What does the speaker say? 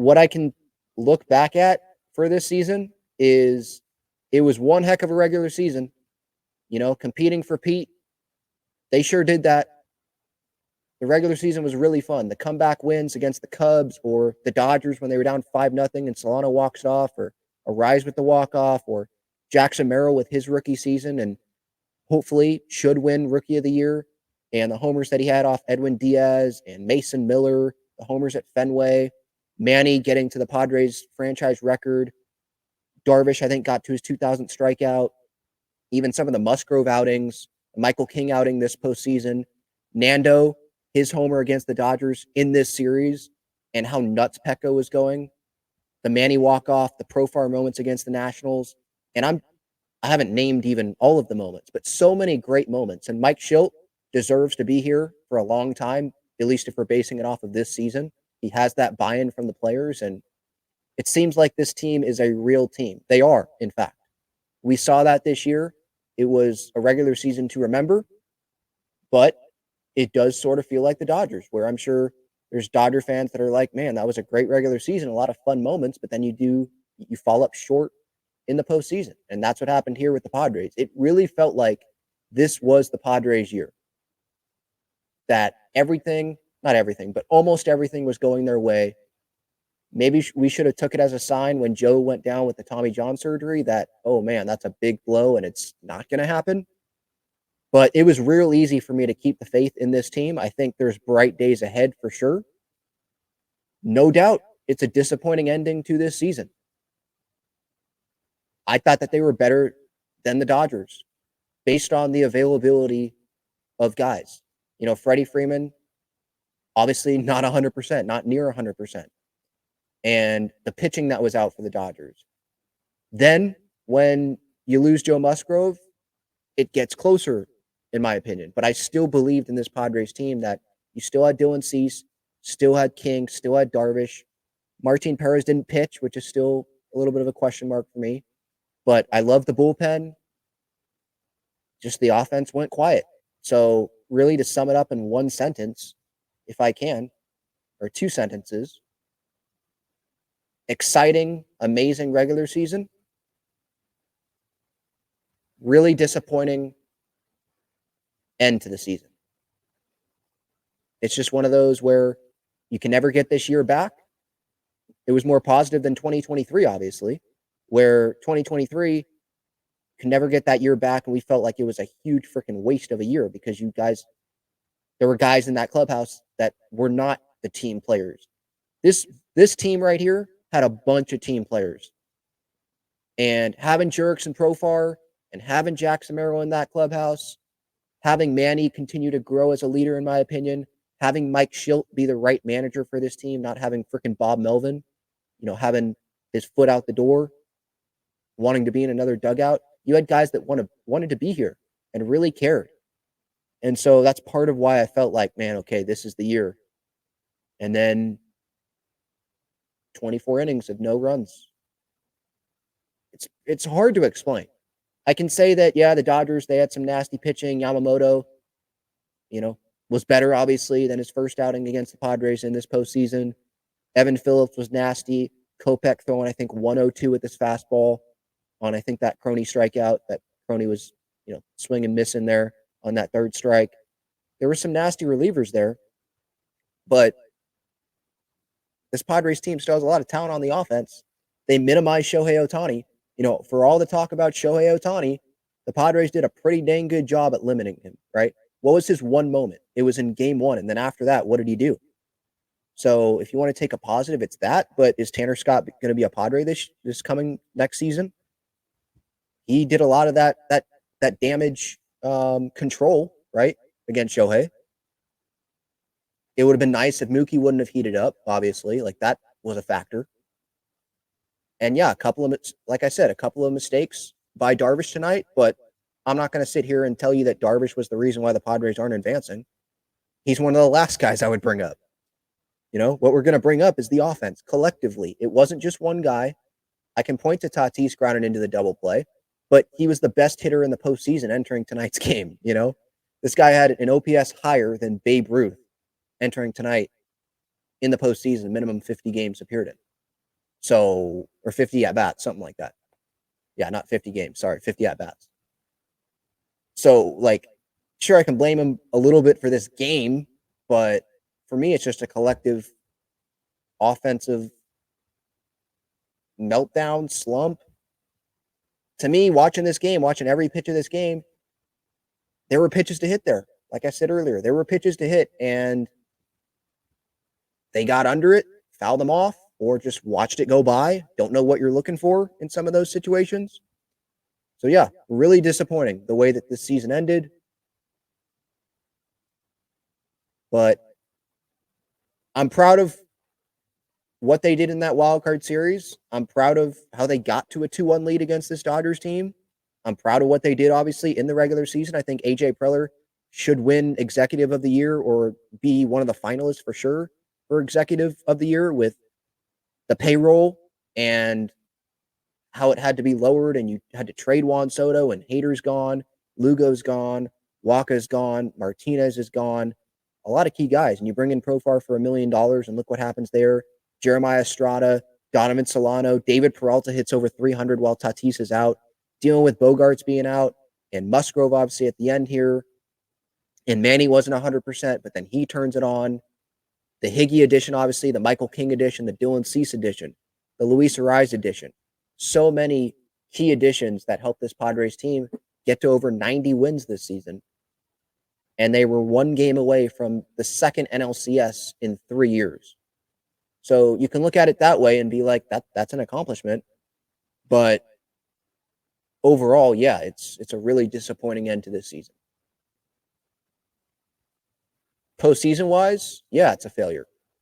what I can look back at for this season is it was one heck of a regular season. Competing for Pete, they sure did that. The regular season was really fun. The comeback wins against the Cubs or the Dodgers when they were down 5-0 and Solano walks off, or Arise with the walk-off, or Jackson Merrill with his rookie season and hopefully should win Rookie of the Year. And the homers that he had off Edwin Diaz and Mason Miller, the homers at Fenway, Manny getting to the Padres franchise record. Darvish, I think, got to his 2000th strikeout. Even some of the Musgrove outings, Michael King outing this postseason, Nando, his homer against the Dodgers in this series, and how nuts Petco was going. The Manny walk-off, the Profar moments against the Nationals. And I haven't named even all of the moments, but so many great moments. And Mike Schilt deserves to be here for a long time, at least if we're basing it off of this season. He has that buy-in from the players, and it seems like this team is a real team. They are, in fact. We saw that this year. It was a regular season to remember, but it does sort of feel like the Dodgers, where I'm sure there's Dodger fans that are like, man, that was a great regular season, a lot of fun moments, but then you fall up short in the postseason. And that's what happened here with the Padres. It really felt like this was the Padres' year. That everything, not everything, but almost everything was going their way. Maybe we should have took it as a sign when Joe went down with the Tommy John surgery that, oh man, that's a big blow and it's not going to happen. But it was real easy for me to keep the faith in this team. I think there's bright days ahead for sure. No doubt it's a disappointing ending to this season. I thought that they were better than the Dodgers based on the availability of guys. Freddie Freeman, obviously not 100%, not near 100%. And the pitching that was out for the Dodgers. Then when you lose Joe Musgrove, it gets closer, in my opinion. But I still believed in this Padres team that you still had Dylan Cease, still had King, still had Darvish. Martin Perez didn't pitch, which is still a little bit of a question mark for me. But I love the bullpen. Just the offense went quiet. So really, to sum it up in one sentence, if I can, or two sentences, exciting, amazing regular season, really disappointing end to the season. It's just one of those where you can never get this year back. It was more positive than 2023, obviously, where 2023 can never get that year back, and we felt like it was a huge freaking waste of a year because there were guys in that clubhouse that were not the team players. This team right here had a bunch of team players. And having Jurickson and Profar and having Jackson Merrill in that clubhouse, having Manny continue to grow as a leader, in my opinion, having Mike Schilt be the right manager for this team, not having freaking Bob Melvin, having his foot out the door, wanting to be in another dugout. You had guys that wanted to be here and really cared. And so that's part of why I felt like, man, okay, this is the year. And then 24 innings of no runs. It's hard to explain. I can say that, yeah, the Dodgers, they had some nasty pitching. Yamamoto, was better, obviously, than his first outing against the Padres in this postseason. Evan Phillips was nasty. Kopech throwing, I think, 102 with his fastball on, I think, that Crony strikeout. That Crony was, swing and miss in there on that third strike. There were some nasty relievers there. But this Padres team still has a lot of talent on the offense. They minimize Shohei Ohtani. For all the talk about Shohei Ohtani, the Padres did a pretty dang good job at limiting him, right? What was his one moment? It was in game one. And then after that, what did he do? So if you want to take a positive, it's that. But is Tanner Scott going to be a Padre this coming next season? He did a lot of that damage control, right, against Shohei. It would have been nice if Mookie wouldn't have heated up, obviously. Like, that was a factor. And yeah, a couple of mistakes by Darvish tonight, but I'm not going to sit here and tell you that Darvish was the reason why the Padres aren't advancing. He's one of the last guys I would bring up. What we're going to bring up is the offense collectively. It wasn't just one guy. I can point to Tatis grounded into the double play, but he was the best hitter in the postseason entering tonight's game. This guy had an OPS higher than Babe Ruth entering tonight in the postseason, minimum 50 games appeared in. So, or 50 at bats, something like that. Yeah, not 50 games. Sorry, 50 at bats. So, like, sure, I can blame him a little bit for this game, but for me, it's just a collective offensive meltdown, slump. To me, watching this game, watching every pitch of this game, there were pitches to hit there. Like I said earlier, there were pitches to hit, and they got under it, fouled them off, or just watched it go by. Don't know what you're looking for in some of those situations. So, yeah, really disappointing the way that this season ended. But I'm proud of what they did in that wild card series. I'm proud of how they got to a 2-1 lead against this Dodgers team. I'm proud of what they did, obviously, in the regular season. I think AJ Preller should win Executive of the Year or be one of the finalists for sure for Executive of the Year with the payroll and how it had to be lowered, and you had to trade Juan Soto, and Hader's gone, Lugo's gone, Waka's gone, Martinez is gone. A lot of key guys, and you bring in Profar for $1 million, and look what happens there. Jeremiah Estrada, Donovan Solano, David Peralta hits over 300 while Tatis is out, dealing with Bogarts being out, and Musgrove obviously at the end here. And Manny wasn't 100%, but then he turns it on. The Higgy edition, obviously, the Michael King edition, the Dylan Cease edition, the Luis Ariz edition. So many key additions that helped this Padres team get to over 90 wins this season. And they were one game away from the second NLCS in 3 years. So you can look at it that way and be like, that's an accomplishment. But overall, yeah, it's a really disappointing end to this season. Postseason wise, yeah, it's a failure.